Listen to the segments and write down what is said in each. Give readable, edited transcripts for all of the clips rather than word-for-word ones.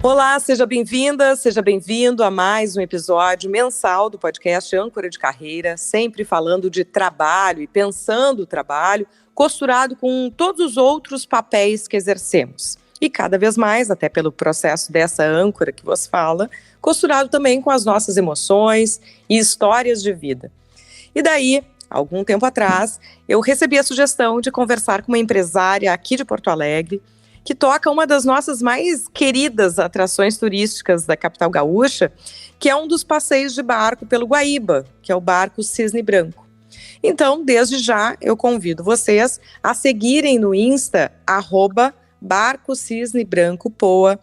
Olá, seja bem-vinda, seja bem-vindo a mais um episódio mensal do podcast Âncora de Carreira, sempre falando de trabalho e pensando o trabalho, costurado com todos os outros papéis que exercemos. E cada vez mais, até pelo processo dessa âncora que vos fala, costurado também com as nossas emoções e histórias de vida. E daí, algum tempo atrás, eu recebi a sugestão de conversar com uma empresária aqui de Porto Alegre, que toca uma das nossas mais queridas atrações turísticas da capital gaúcha, que é um dos passeios de barco pelo Guaíba, que é o barco Cisne Branco. Então, desde já, eu convido vocês a seguirem no Insta, @Barco Cisne Branco Poa,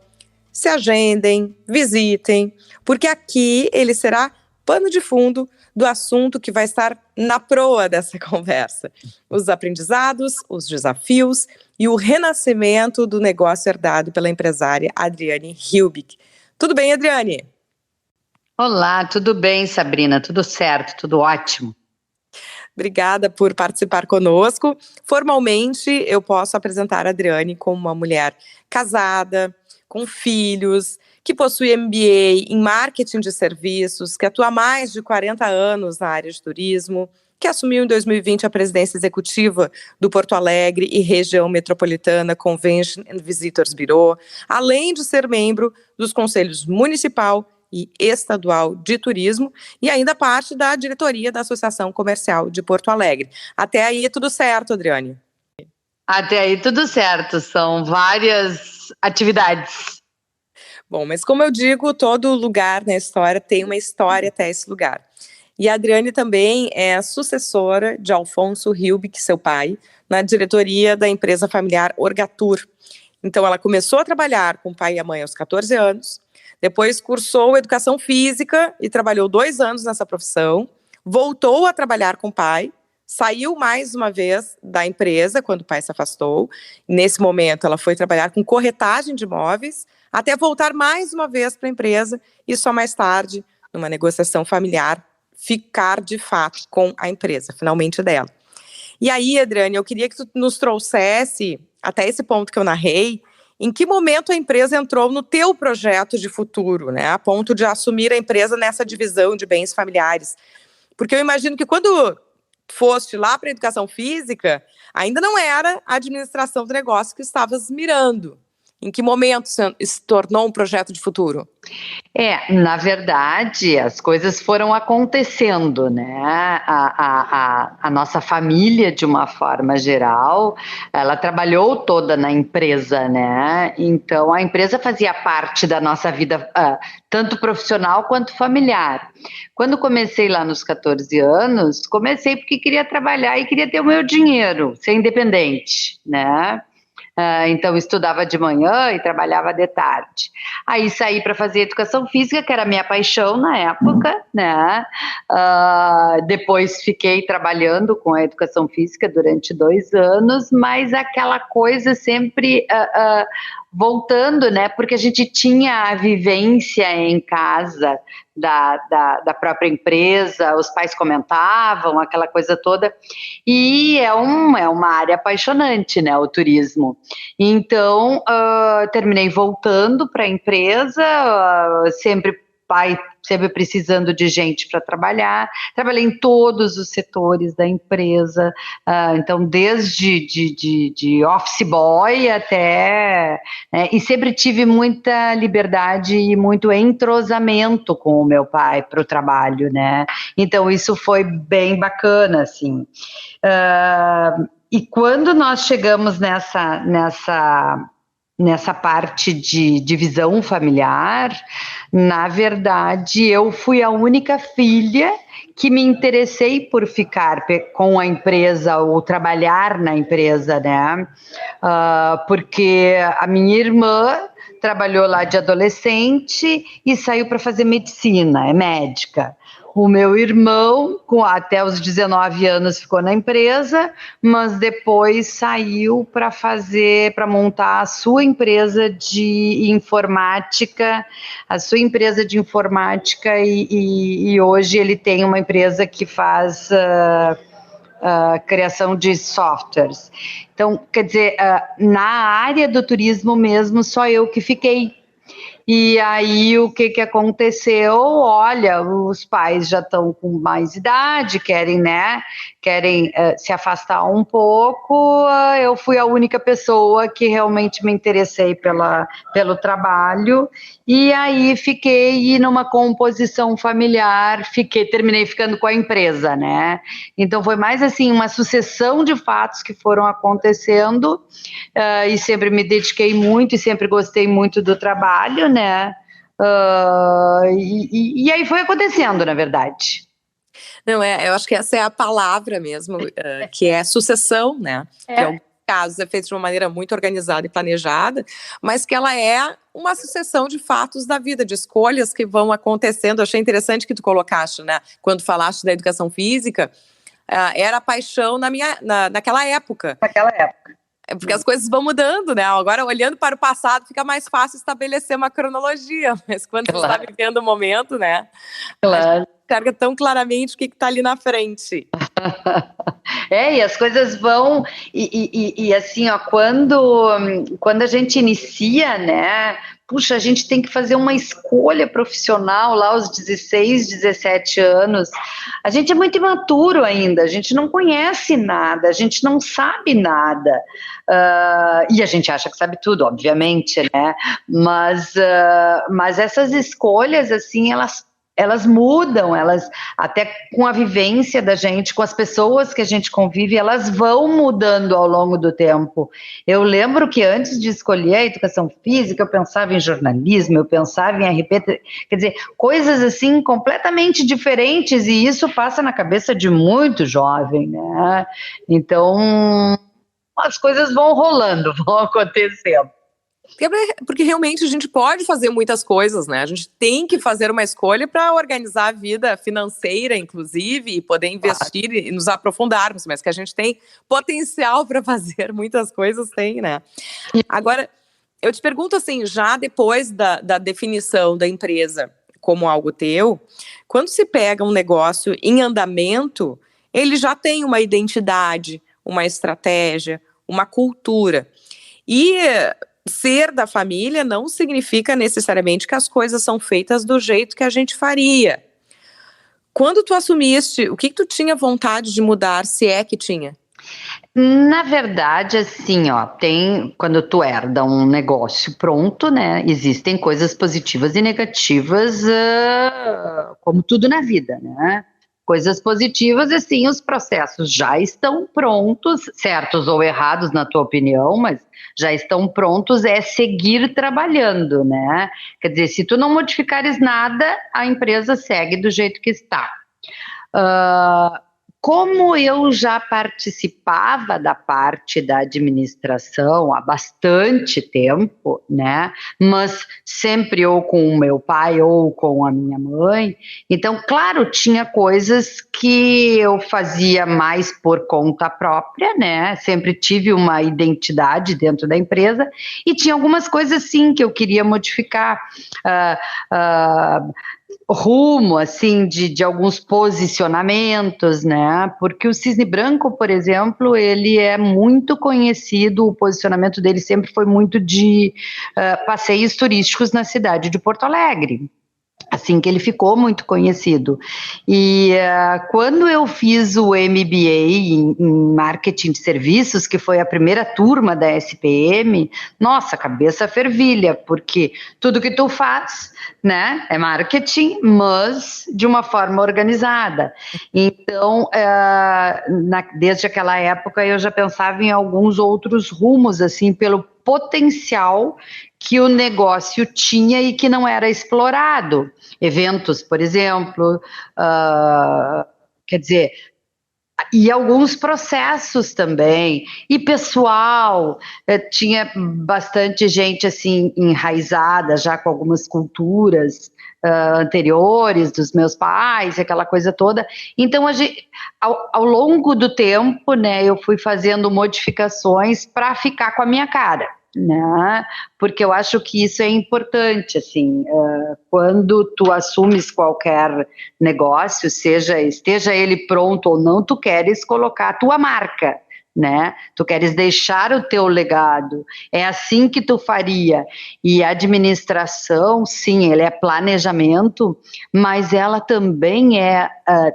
se agendem, visitem, porque aqui ele será pano de fundo do assunto que vai estar na proa dessa conversa. Os aprendizados, os desafios e o renascimento do negócio herdado pela empresária Adriane Hilbig. Tudo bem, Adriane? Olá, tudo bem, Sabrina? Tudo certo, tudo ótimo. Obrigada por participar conosco. Formalmente, eu posso apresentar a Adriane como uma mulher casada, com filhos, que possui MBA em marketing de serviços, que atua há mais de 40 anos na área de turismo, que assumiu em 2020 a presidência executiva do Porto Alegre e região metropolitana Convention and Visitors Bureau, além de ser membro dos conselhos municipal e estadual de turismo e ainda parte da diretoria da Associação Comercial de Porto Alegre. Até aí tudo certo, Adriane? Até aí tudo certo, são várias atividades. Bom, mas como eu digo, todo lugar na história tem uma história até esse lugar. E a Adriane também é a sucessora de Alfonso Hilbig, seu pai, na diretoria da empresa familiar Orgatur. Então ela começou a trabalhar com o pai e a mãe aos 14 anos, depois cursou educação física e trabalhou 2 anos nessa profissão, voltou a trabalhar com o pai, saiu mais uma vez da empresa quando o pai se afastou. Nesse momento ela foi trabalhar com corretagem de imóveis, até voltar mais uma vez para a empresa e só mais tarde, numa negociação familiar, ficar de fato com a empresa, finalmente dela. E aí, Adriane, eu queria que tu nos trouxesse, até esse ponto que eu narrei, em que momento a empresa entrou no teu projeto de futuro, né, a ponto de assumir a empresa nessa divisão de bens familiares. Porque eu imagino que quando foste lá para a educação física, ainda não era a administração do negócio que estavas mirando. Em que momento se tornou um projeto de futuro? Na verdade, as coisas foram acontecendo, né? A nossa família, de uma forma geral, ela trabalhou toda na empresa, né? Então, a empresa fazia parte da nossa vida, tanto profissional quanto familiar. Quando comecei lá nos 14 anos, comecei porque queria trabalhar e queria ter o meu dinheiro, ser independente, né? Então, estudava de manhã e trabalhava de tarde. Aí saí para fazer educação física, que era a minha paixão na época, né? Depois fiquei trabalhando com a educação física durante 2 anos, mas aquela coisa sempre voltando, né? Porque a gente tinha a vivência em casa da própria empresa, os pais comentavam, aquela coisa toda, e é uma área apaixonante, né, o turismo. Então, terminei voltando para a empresa, sempre precisando de gente para trabalhar, trabalhei em todos os setores da empresa, então desde de office boy até, né, e sempre tive muita liberdade e muito entrosamento com o meu pai para o trabalho, né, então isso foi bem bacana, assim. E quando nós chegamos nessa parte de divisão familiar, na verdade, eu fui a única filha que me interessei por ficar com a empresa ou trabalhar na empresa, né? Porque a minha irmã trabalhou lá de adolescente e saiu para fazer medicina, é médica. O meu irmão, até os 19 anos, ficou na empresa, mas depois saiu para montar a sua empresa de informática, e hoje ele tem uma empresa que faz criação de softwares. Então, quer dizer, na área do turismo mesmo, só eu que fiquei. E aí o que aconteceu? Olha, os pais já estão com mais idade, querem se afastar um pouco. Eu fui a única pessoa que realmente me interessei pelo trabalho, e aí fiquei numa composição familiar, terminei ficando com a empresa, né? Então foi mais assim uma sucessão de fatos que foram acontecendo, e sempre me dediquei muito e sempre gostei muito do trabalho, né? E aí foi acontecendo, na verdade. Não, eu acho que essa é a palavra mesmo, que é sucessão, né? Que em alguns casos é feito de uma maneira muito organizada e planejada, mas que ela é uma sucessão de fatos da vida, de escolhas que vão acontecendo. Eu achei interessante que tu colocaste, né? Quando falaste da educação física, era paixão naquela época. Naquela época. Porque as coisas vão mudando, né? Agora, olhando para o passado, fica mais fácil estabelecer uma cronologia, mas quando você está vivendo o momento, né? Claro. Enxerga tão claramente o que está ali na frente. E as coisas vão, e assim, ó, quando a gente inicia, né, puxa, a gente tem que fazer uma escolha profissional lá aos 16, 17 anos, a gente é muito imaturo ainda, a gente não conhece nada, a gente não sabe nada, e a gente acha que sabe tudo, obviamente, né, mas essas escolhas, assim, elas mudam, elas até com a vivência da gente, com as pessoas que a gente convive, elas vão mudando ao longo do tempo. Eu lembro que antes de escolher a educação física, eu pensava em jornalismo, eu pensava em RP, quer dizer, coisas assim completamente diferentes, e isso passa na cabeça de muito jovem, né? Então, as coisas vão rolando, vão acontecendo. Porque realmente a gente pode fazer muitas coisas, né? A gente tem que fazer uma escolha para organizar a vida financeira, inclusive, e poder investir e nos aprofundarmos, mas que a gente tem potencial para fazer muitas coisas, tem, né? Agora, eu te pergunto assim, já depois da definição da empresa como algo teu, quando se pega um negócio em andamento, ele já tem uma identidade, uma estratégia, uma cultura. E ser da família não significa necessariamente que as coisas são feitas do jeito que a gente faria. Quando tu assumiste, o que tu tinha vontade de mudar, se é que tinha? Na verdade, assim, ó, quando tu herda um negócio pronto, né, existem coisas positivas e negativas, como tudo na vida, né? Coisas positivas, assim, os processos já estão prontos, certos ou errados na tua opinião, mas já estão prontos, é seguir trabalhando, né? Quer dizer, se tu não modificares nada, a empresa segue do jeito que está. Como eu já participava da parte da administração há bastante tempo, né, mas sempre ou com o meu pai ou com a minha mãe, então, claro, tinha coisas que eu fazia mais por conta própria, né, sempre tive uma identidade dentro da empresa, e tinha algumas coisas, sim, que eu queria modificar, rumo, assim, de alguns posicionamentos, né, porque o Cisne Branco, por exemplo, ele é muito conhecido, o posicionamento dele sempre foi muito de passeios turísticos na cidade de Porto Alegre, assim que ele ficou muito conhecido. E quando eu fiz o MBA em Marketing de Serviços, que foi a primeira turma da SPM, nossa, cabeça fervilha, porque tudo que tu faz, né, é marketing, mas de uma forma organizada. Então, desde aquela época, eu já pensava em alguns outros rumos, assim, pelo potencial que o negócio tinha e que não era explorado. Eventos, por exemplo, quer dizer, e alguns processos também, e pessoal, tinha bastante gente assim enraizada já com algumas culturas anteriores dos meus pais, aquela coisa toda. Então, ao longo do tempo, né, eu fui fazendo modificações para ficar com a minha cara, né? Porque eu acho que isso é importante, assim, quando tu assumes qualquer negócio, esteja ele pronto ou não, tu queres colocar a tua marca, né? Tu queres deixar o teu legado, é assim que tu faria. E a administração, sim, ele é planejamento, mas ela também é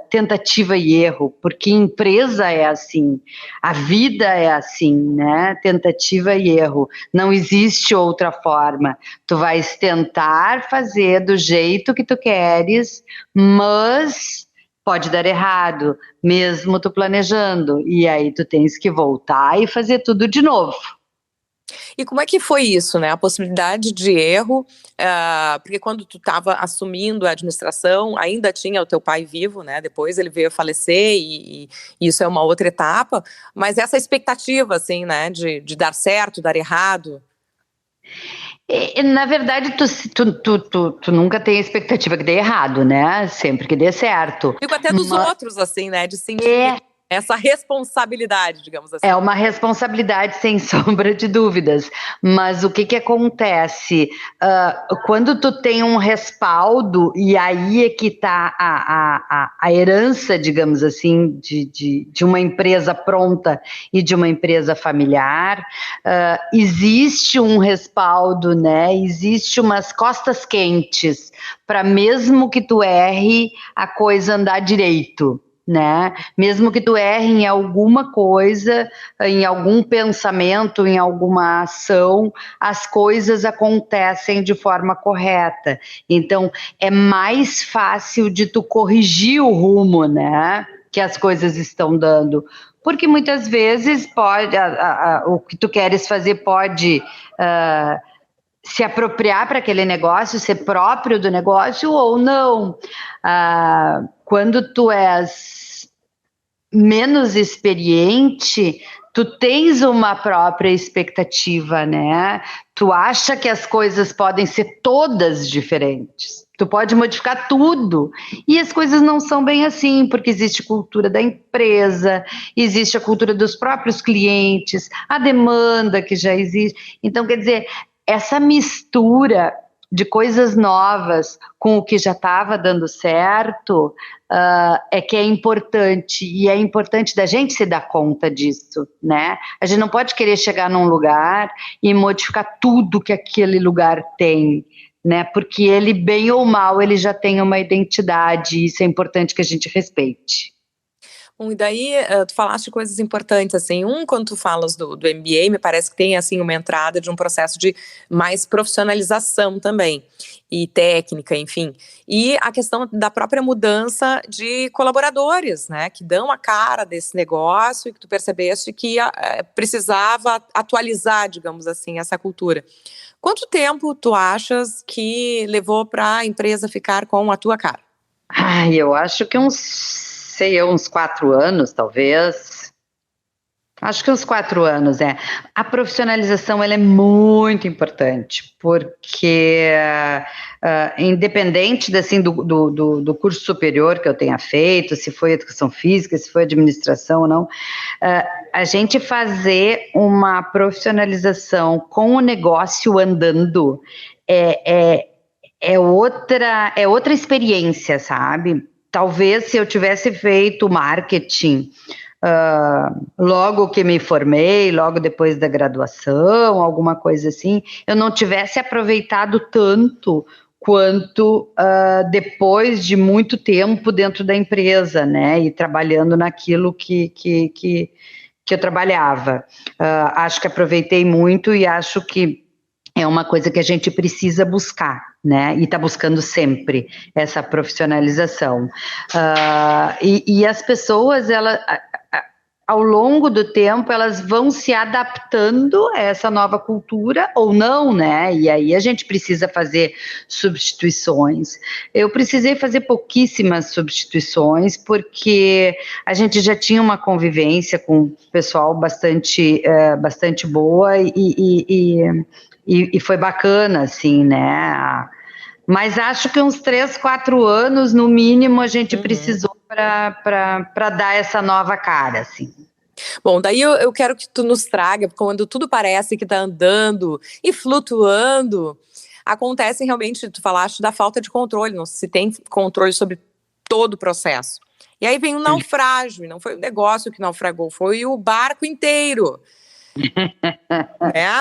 tentativa e erro, porque empresa é assim, a vida é assim, né? Tentativa e erro, não existe outra forma. Tu vais tentar fazer do jeito que tu queres, mas pode dar errado, mesmo tu planejando, e aí tu tens que voltar e fazer tudo de novo. E como é que foi isso, né? A possibilidade de erro, porque quando tu estava assumindo a administração, ainda tinha o teu pai vivo, né? Depois ele veio a falecer e isso é uma outra etapa, mas essa expectativa, assim, né? De dar certo, dar errado. Na verdade, tu nunca tem a expectativa que dê errado, né? Sempre que dê certo. Digo até dos outros, assim, né? De sentir É, essa responsabilidade, digamos assim. é uma responsabilidade, sem sombra de dúvidas. Mas o que acontece? Quando tu tem um respaldo, e aí é que está a herança, digamos assim, de uma empresa pronta e de uma empresa familiar, existe um respaldo, né? Existe umas costas quentes para mesmo que tu erre, a coisa andar direito. Né? Mesmo que tu erre em alguma coisa, em algum pensamento, em alguma ação, as coisas acontecem de forma correta. Então, é mais fácil de tu corrigir o rumo, né? Que as coisas estão dando. Porque muitas vezes pode, o que tu queres fazer pode se apropriar para aquele negócio, ser próprio do negócio ou não. Quando tu és menos experiente, tu tens uma própria expectativa, né? Tu acha que as coisas podem ser todas diferentes. Tu pode modificar tudo. E as coisas não são bem assim, porque existe cultura da empresa, existe a cultura dos próprios clientes, a demanda que já existe. Então, quer dizer, essa mistura de coisas novas com o que já estava dando certo, é que é importante, e é importante da gente se dar conta disso, né? A gente não pode querer chegar num lugar e modificar tudo que aquele lugar tem, né? Porque ele, bem ou mal, ele já tem uma identidade, e isso é importante que a gente respeite. Bom, e daí tu falaste coisas importantes, assim, quando tu falas do MBA, me parece que tem, assim, uma entrada de um processo de mais profissionalização também, e técnica, enfim, e a questão da própria mudança de colaboradores, né, que dão a cara desse negócio e que tu percebeste que precisava atualizar, digamos assim, essa cultura. Quanto tempo tu achas que levou para a empresa ficar com a tua cara? Eu acho que uns 4 anos, talvez. Acho que uns 4 anos, A profissionalização, ela é muito importante, porque independente assim, do curso superior que eu tenha feito, se foi educação física, se foi administração ou não, a gente fazer uma profissionalização com o negócio andando é outra experiência, sabe? Talvez se eu tivesse feito marketing logo que me formei, logo depois da graduação, alguma coisa assim, eu não tivesse aproveitado tanto quanto depois de muito tempo dentro da empresa, né, e trabalhando naquilo que eu trabalhava. Acho que aproveitei muito e acho que é uma coisa que a gente precisa buscar, né? E está buscando sempre essa profissionalização. E as pessoas, ao longo do tempo, elas vão se adaptando a essa nova cultura ou não, né? E aí a gente precisa fazer substituições. Eu precisei fazer pouquíssimas substituições, porque a gente já tinha uma convivência com o pessoal bastante boa e foi bacana, assim, né? Mas acho que uns 3, 4 anos, no mínimo, a gente precisou para dar essa nova cara, assim. Bom, daí eu quero que tu nos traga, quando tudo parece que está andando e flutuando, acontece realmente, tu falaste da falta de controle, não se tem controle sobre todo o processo. E aí vem um naufrágio, e não foi o negócio que naufragou, foi o barco inteiro.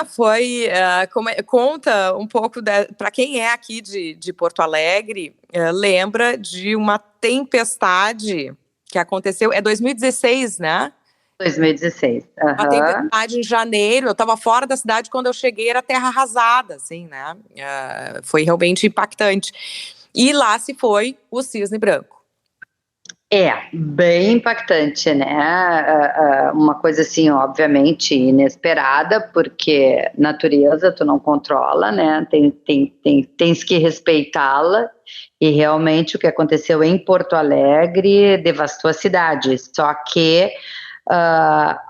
Foi, conta um pouco, para quem é aqui de Porto Alegre, lembra de uma tempestade que aconteceu, 2016, né? 2016. Uma tempestade em janeiro, eu estava fora da cidade, quando eu cheguei era terra arrasada, assim, né? Foi realmente impactante. E lá se foi o cisne branco. Bem impactante, né? Uma coisa assim, obviamente inesperada, porque natureza tu não controla, né? Tens que respeitá-la, e realmente o que aconteceu em Porto Alegre devastou a cidade, só que a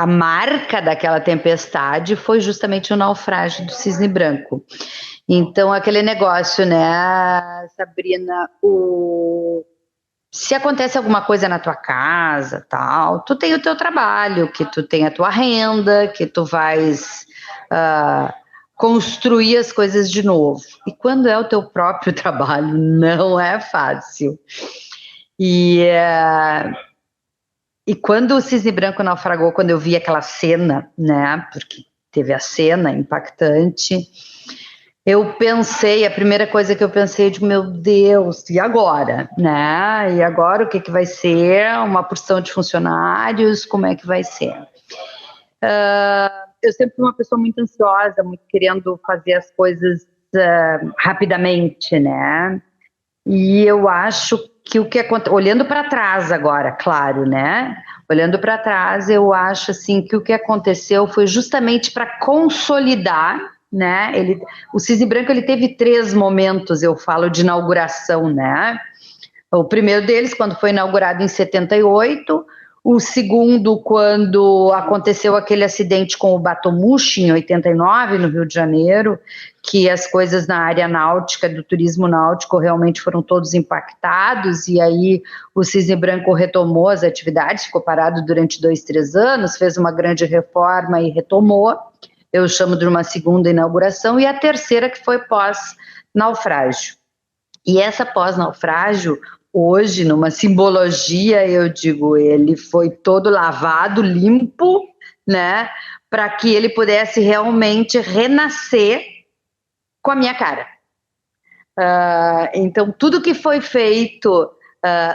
marca daquela tempestade foi justamente o naufrágio do cisne branco. Então, aquele negócio, né, Sabrina, se acontece alguma coisa na tua casa, tal, tu tem o teu trabalho, que tu tem a tua renda, que tu vais construir as coisas de novo. E quando é o teu próprio trabalho, não é fácil. E quando o cisne branco naufragou, quando eu vi aquela cena, né, porque teve a cena impactante, eu pensei, a primeira coisa que eu pensei, eu digo, meu Deus, e agora, né? E agora o que vai ser? Uma porção de funcionários, como é que vai ser? Eu sempre fui uma pessoa muito ansiosa, muito querendo fazer as coisas rapidamente, né? E eu acho que o que aconteceu, olhando para trás agora, claro, né? Olhando para trás, eu acho assim que o que aconteceu foi justamente para consolidar, né? O cisne branco ele teve 3 momentos, eu falo, de inauguração, né? O primeiro deles, quando foi inaugurado em 78, o segundo, quando aconteceu aquele acidente com o Batomushi, em 89, no Rio de Janeiro, que as coisas na área náutica, do turismo náutico, realmente foram todos impactados, e aí o cisne branco retomou as atividades, ficou parado durante 2, 3 anos, fez uma grande reforma e retomou. Eu chamo de uma segunda inauguração, e a terceira que foi pós-naufrágio. E essa pós-naufrágio, hoje, numa simbologia, eu digo, ele foi todo lavado, limpo, né, para que ele pudesse realmente renascer com a minha cara. Então, tudo que foi feito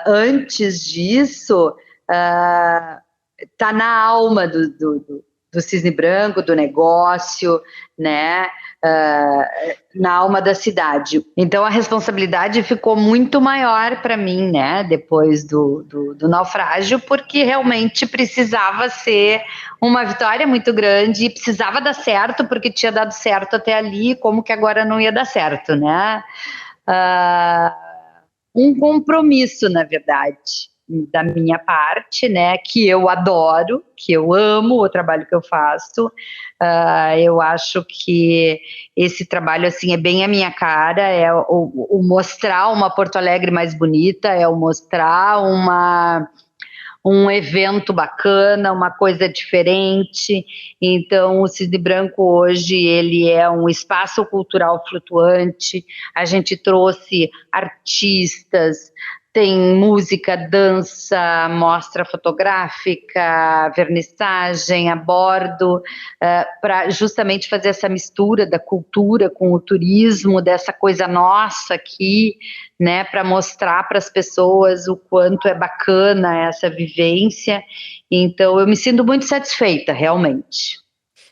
antes disso está na alma do cisne branco, do negócio, né, na alma da cidade. Então a responsabilidade ficou muito maior para mim, né, depois do naufrágio, porque realmente precisava ser uma vitória muito grande e precisava dar certo, porque tinha dado certo até ali, como que agora não ia dar certo, né? Um compromisso, na verdade, da minha parte, né, que eu adoro, que eu amo o trabalho que eu faço. Eu acho que esse trabalho, assim, é bem a minha cara, é o mostrar uma Porto Alegre mais bonita, é o mostrar um evento bacana, uma coisa diferente. Então, o Cisne Branco hoje, ele é um espaço cultural flutuante. A gente trouxe artistas, tem música, dança, mostra fotográfica, vernissagem a bordo, para justamente fazer essa mistura da cultura com o turismo, dessa coisa nossa aqui, né, para mostrar para as pessoas o quanto é bacana essa vivência. Então, eu me sinto muito satisfeita, realmente.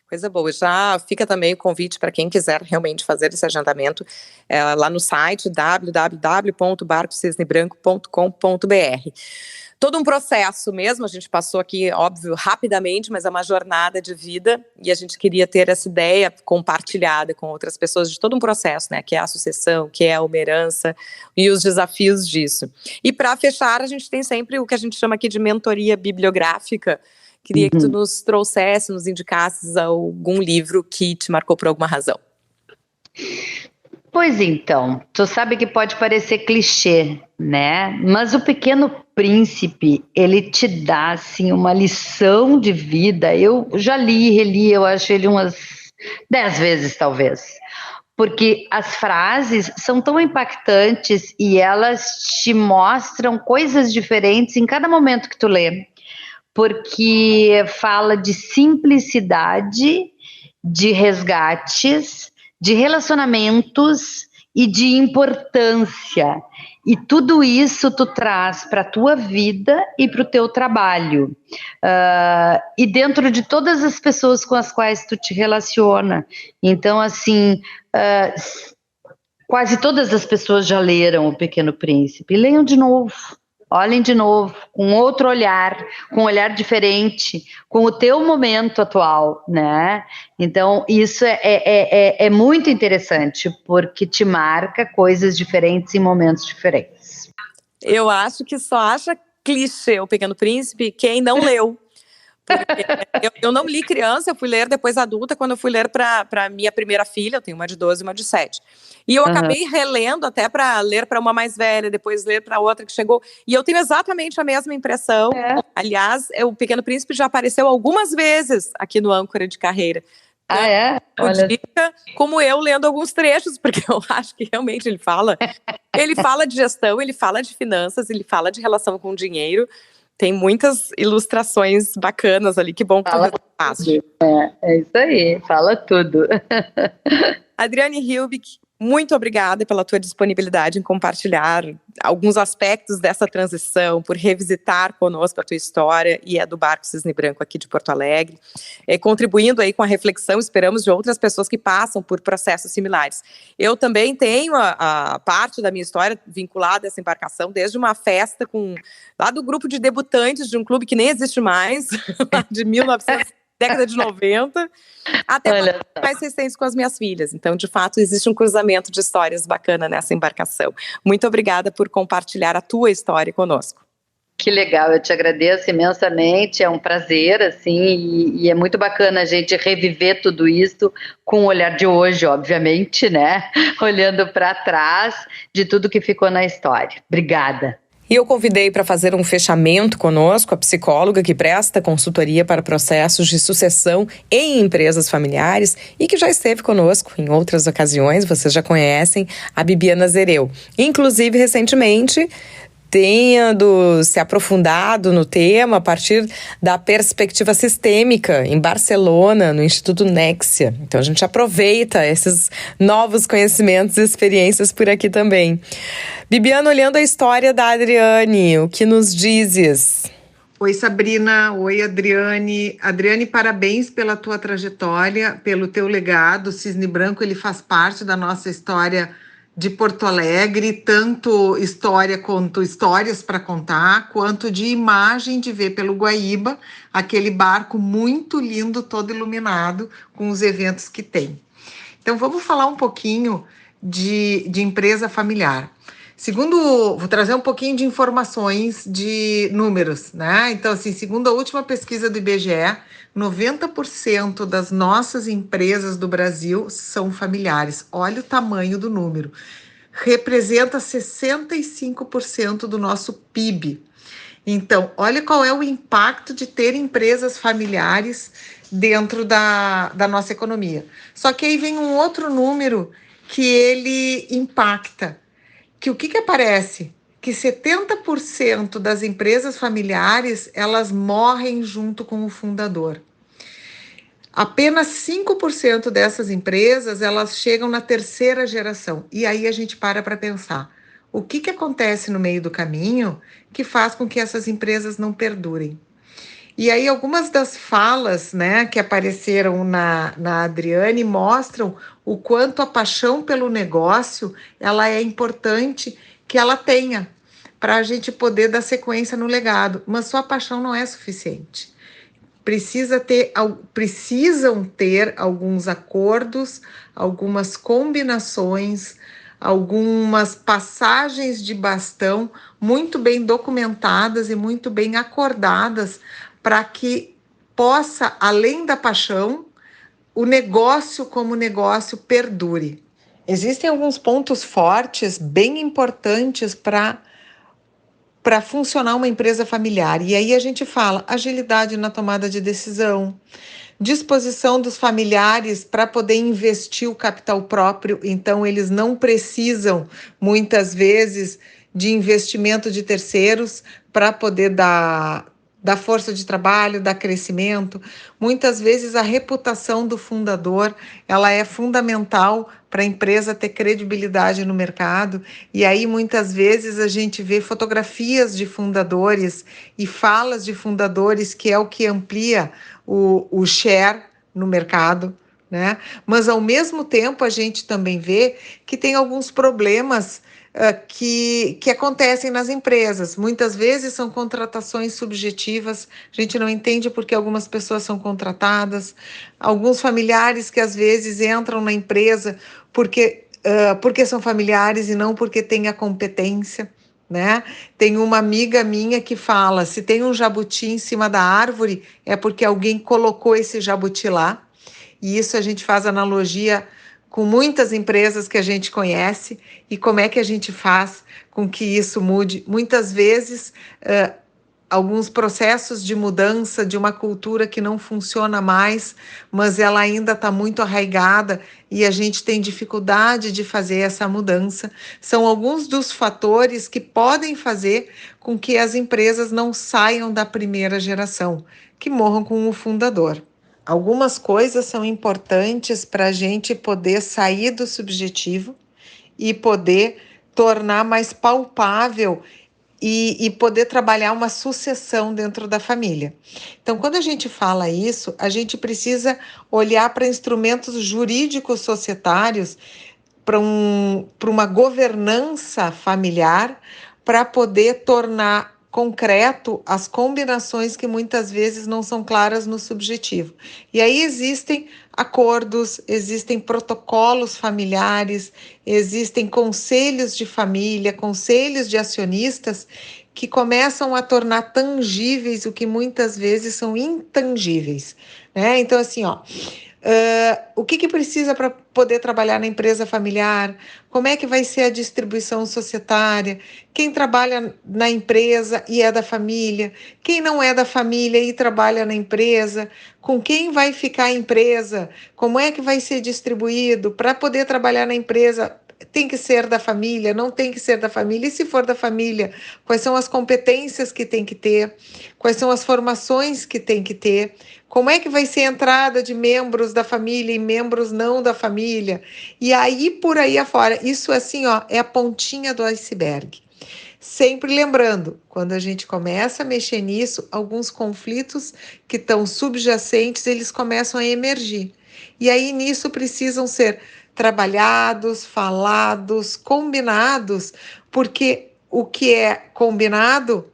Coisa boa. Já fica também o convite para quem quiser realmente fazer esse agendamento lá no site www.barcocisnebranco.com.br. Todo um processo mesmo, a gente passou aqui, óbvio, rapidamente, mas é uma jornada de vida e a gente queria ter essa ideia compartilhada com outras pessoas de todo um processo, né, que é a sucessão, que é uma herança e os desafios disso. E para fechar, a gente tem sempre o que a gente chama aqui de mentoria bibliográfica. Queria que tu nos trouxesse, nos indicasses algum livro que te marcou por alguma razão. Pois então, tu sabe que pode parecer clichê, né? Mas o Pequeno Príncipe, ele te dá, assim, uma lição de vida. Eu já li e reli, eu acho ele umas 10 vezes, talvez. porque as frases são tão impactantes e elas te mostram coisas diferentes em cada momento que tu lê, porque fala de simplicidade, de resgates, de relacionamentos e de importância. E tudo isso tu traz para a tua vida e para o teu trabalho. E dentro de todas as pessoas com as quais tu te relaciona. Então, assim, quase todas as pessoas já leram O Pequeno Príncipe. Leiam de novo. Olhem de novo, com outro olhar, com um olhar diferente, com o teu momento atual, né? Então, isso é muito interessante, porque te marca coisas diferentes em momentos diferentes. Eu acho que só acha clichê O Pequeno Príncipe quem não leu. Eu não li criança, eu fui ler depois adulta, quando eu fui ler para minha primeira filha, eu tenho uma de 12 e uma de 7. E eu acabei relendo até para ler para uma mais velha, depois ler para outra que chegou. E eu tenho exatamente a mesma impressão. Aliás, O Pequeno Príncipe já apareceu algumas vezes aqui no Âncora de Carreira. Olha. Dica, como eu lendo alguns trechos, porque eu acho que realmente ele fala de gestão, ele fala de finanças, ele fala de relação com dinheiro. Tem muitas ilustrações bacanas ali, que bom que fala tu fácil. É isso aí, fala tudo. Adriane Hilbig, muito obrigada pela tua disponibilidade em compartilhar alguns aspectos dessa transição, por revisitar conosco a tua história e a do Barco Cisne Branco aqui de Porto Alegre, contribuindo aí com a reflexão, esperamos, de outras pessoas que passam por processos similares. Eu também tenho a parte da minha história vinculada a essa embarcação, desde uma festa lá do grupo de debutantes de um clube que nem existe mais, de 1900. Década de 90, até mais recentes com as minhas filhas. Então, de fato, existe um cruzamento de histórias bacana nessa embarcação. Muito obrigada por compartilhar a tua história conosco. Que legal, eu te agradeço imensamente, é um prazer, assim, e é muito bacana a gente reviver tudo isso com o olhar de hoje, obviamente, né? Olhando para trás de tudo que ficou na história. Obrigada. E eu convidei para fazer um fechamento conosco a psicóloga que presta consultoria para processos de sucessão em empresas familiares e que já esteve conosco em outras ocasiões, vocês já conhecem, a Bibiana Zereu. Inclusive, recentemente, tendo se aprofundado no tema a partir da perspectiva sistêmica em Barcelona, no Instituto Nexia. Então a gente aproveita esses novos conhecimentos e experiências por aqui também. Bibiana, olhando a história da Adriane, o que nos dizes? Oi, Sabrina. Oi, Adriane. Adriane, parabéns pela tua trajetória, pelo teu legado. O Cisne Branco, ele faz parte da nossa história de Porto Alegre, tanto história quanto histórias para contar, quanto de imagem de ver pelo Guaíba, aquele barco muito lindo, todo iluminado, com os eventos que tem. Então, vamos falar um pouquinho de empresa familiar. Vou trazer um pouquinho de informações de números, né? Então, assim, segundo a última pesquisa do IBGE, 90% das nossas empresas do Brasil são familiares. Olha o tamanho do número. Representa 65% do nosso PIB. Então, olha qual é o impacto de ter empresas familiares dentro da nossa economia. Só que aí vem um outro número que ele impacta. O que aparece? Que 70% das empresas familiares, elas morrem junto com o fundador. Apenas 5% dessas empresas, elas chegam na terceira geração. E aí a gente para pensar. O que acontece no meio do caminho que faz com que essas empresas não perdurem? E aí algumas das falas, né, que apareceram na Adriane mostram o quanto a paixão pelo negócio, ela é importante que ela tenha para a gente poder dar sequência no legado. Mas só a paixão não é suficiente. Precisam ter alguns acordos, algumas combinações, algumas passagens de bastão muito bem documentadas e muito bem acordadas para que possa, além da paixão, o negócio como negócio perdure. Existem alguns pontos fortes, bem importantes para funcionar uma empresa familiar. E aí a gente fala agilidade na tomada de decisão, disposição dos familiares para poder investir o capital próprio, então eles não precisam, muitas vezes, de investimento de terceiros para poder dar força de trabalho, dar crescimento. Muitas vezes a reputação do fundador, ela é fundamental para a empresa ter credibilidade no mercado, e aí muitas vezes a gente vê fotografias de fundadores e falas de fundadores, que é o que amplia o share no mercado, né? Mas ao mesmo tempo a gente também vê que tem alguns problemas que acontecem nas empresas. Muitas vezes são contratações subjetivas, a gente não entende porque algumas pessoas são contratadas, alguns familiares que às vezes entram na empresa porque são familiares e não porque têm a competência, né? Tem uma amiga minha que fala: se tem um jabuti em cima da árvore, é porque alguém colocou esse jabuti lá. E isso a gente faz analogia com muitas empresas que a gente conhece, e como é que a gente faz com que isso mude. Muitas vezes, alguns processos de mudança de uma cultura que não funciona mais, mas ela ainda está muito arraigada e a gente tem dificuldade de fazer essa mudança. São alguns dos fatores que podem fazer com que as empresas não saiam da primeira geração, que morram com o fundador. Algumas coisas são importantes para a gente poder sair do subjetivo e poder tornar mais palpável e poder trabalhar uma sucessão dentro da família. Então, quando a gente fala isso, a gente precisa olhar para instrumentos jurídicos societários, para uma governança familiar, para poder tornar concreto as combinações que muitas vezes não são claras no subjetivo. E aí existem acordos, existem protocolos familiares, existem conselhos de família, conselhos de acionistas que começam a tornar tangíveis o que muitas vezes são intangíveis, né? Então, assim, o que precisa para poder trabalhar na empresa familiar? Como é que vai ser a distribuição societária? Quem trabalha na empresa e é da família? Quem não é da família e trabalha na empresa? Com quem vai ficar a empresa? Como é que vai ser distribuído? Para poder trabalhar na empresa, tem que ser da família, não tem que ser da família? E se for da família, quais são as competências que tem que ter? Quais são as formações que tem que ter? Como é que vai ser a entrada de membros da família e membros não da família? E aí, por aí afora, isso assim, é a pontinha do iceberg. Sempre lembrando, quando a gente começa a mexer nisso, alguns conflitos que estão subjacentes, eles começam a emergir. E aí, nisso, precisam ser trabalhados, falados, combinados, porque o que é combinado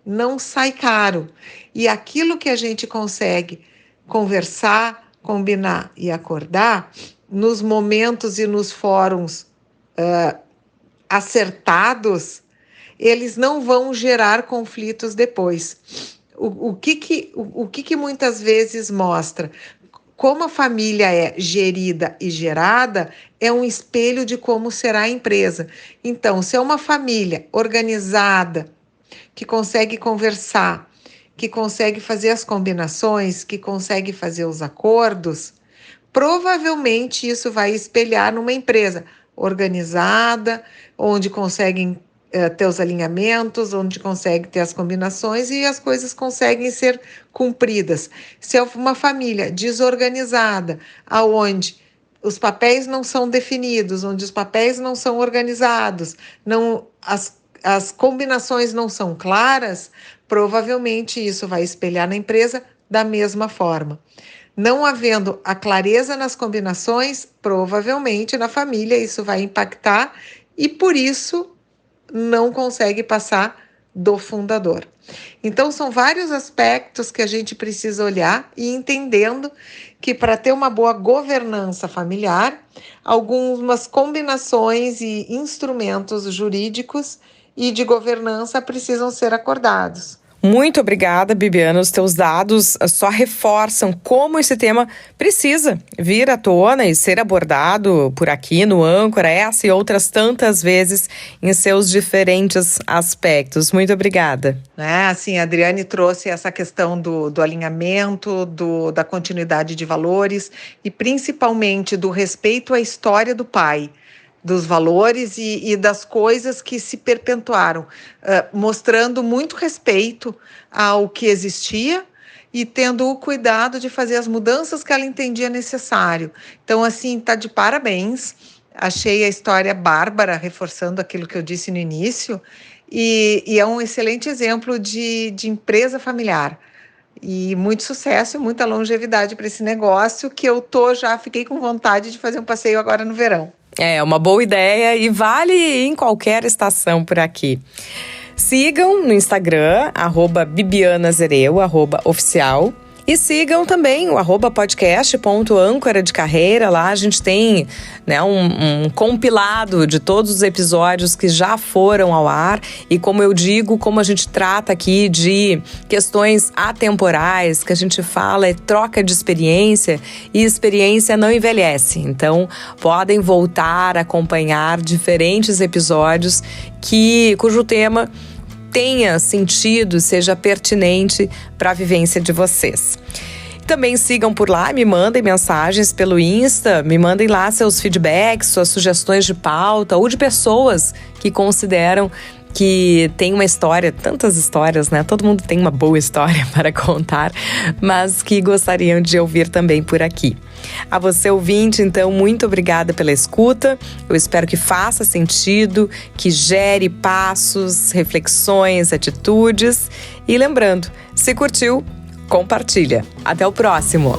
não sai caro. E aquilo que a gente consegue conversar, combinar e acordar, nos momentos e nos fóruns acertados, eles não vão gerar conflitos depois. O que muitas vezes mostra? Como a família é gerida e gerada, é um espelho de como será a empresa. Então, se é uma família organizada, que consegue conversar, que consegue fazer as combinações, que consegue fazer os acordos, provavelmente isso vai espelhar numa empresa organizada, onde conseguem ter os alinhamentos, onde consegue ter as combinações e as coisas conseguem ser cumpridas. Se é uma família desorganizada, aonde os papéis não são definidos, onde os papéis não são organizados, as combinações não são claras, provavelmente isso vai espelhar na empresa da mesma forma. Não havendo a clareza nas combinações, provavelmente na família isso vai impactar e por isso não consegue passar do fundador. Então, são vários aspectos que a gente precisa olhar e entendendo que para ter uma boa governança familiar, algumas combinações e instrumentos jurídicos e de governança precisam ser acordados. Muito obrigada, Bibiana. Os teus dados só reforçam como esse tema precisa vir à tona e ser abordado por aqui no Âncora, essa e outras tantas vezes em seus diferentes aspectos. Muito obrigada. Assim, a Adriane trouxe essa questão do alinhamento, da continuidade de valores e principalmente do respeito à história do pai, dos valores e das coisas que se perpetuaram, mostrando muito respeito ao que existia e tendo o cuidado de fazer as mudanças que ela entendia necessário. Então, assim, tá de parabéns. Achei a história bárbara, reforçando aquilo que eu disse no início, e é um excelente exemplo de empresa familiar. E muito sucesso e muita longevidade para esse negócio, que eu fiquei com vontade de fazer um passeio agora no verão. É uma boa ideia e vale em qualquer estação por aqui. Sigam no Instagram, @bibianazereu, @oficial. E sigam também o @podcast.âncora de carreira. Lá a gente tem, um compilado de todos os episódios que já foram ao ar. E como eu digo, como a gente trata aqui de questões atemporais, que a gente fala é troca de experiência e experiência não envelhece. Então podem voltar a acompanhar diferentes episódios cujo tema tenha sentido, seja pertinente para a vivência de vocês. Também sigam por lá, me mandem mensagens pelo Insta, me mandem lá seus feedbacks, suas sugestões de pauta ou de pessoas que consideram que tem uma história, tantas histórias, né? Todo mundo tem uma boa história para contar, mas que gostariam de ouvir também por aqui. A você, ouvinte, então, muito obrigada pela escuta. Eu espero que faça sentido, que gere passos, reflexões, atitudes. E lembrando, se curtiu, compartilha. Até o próximo!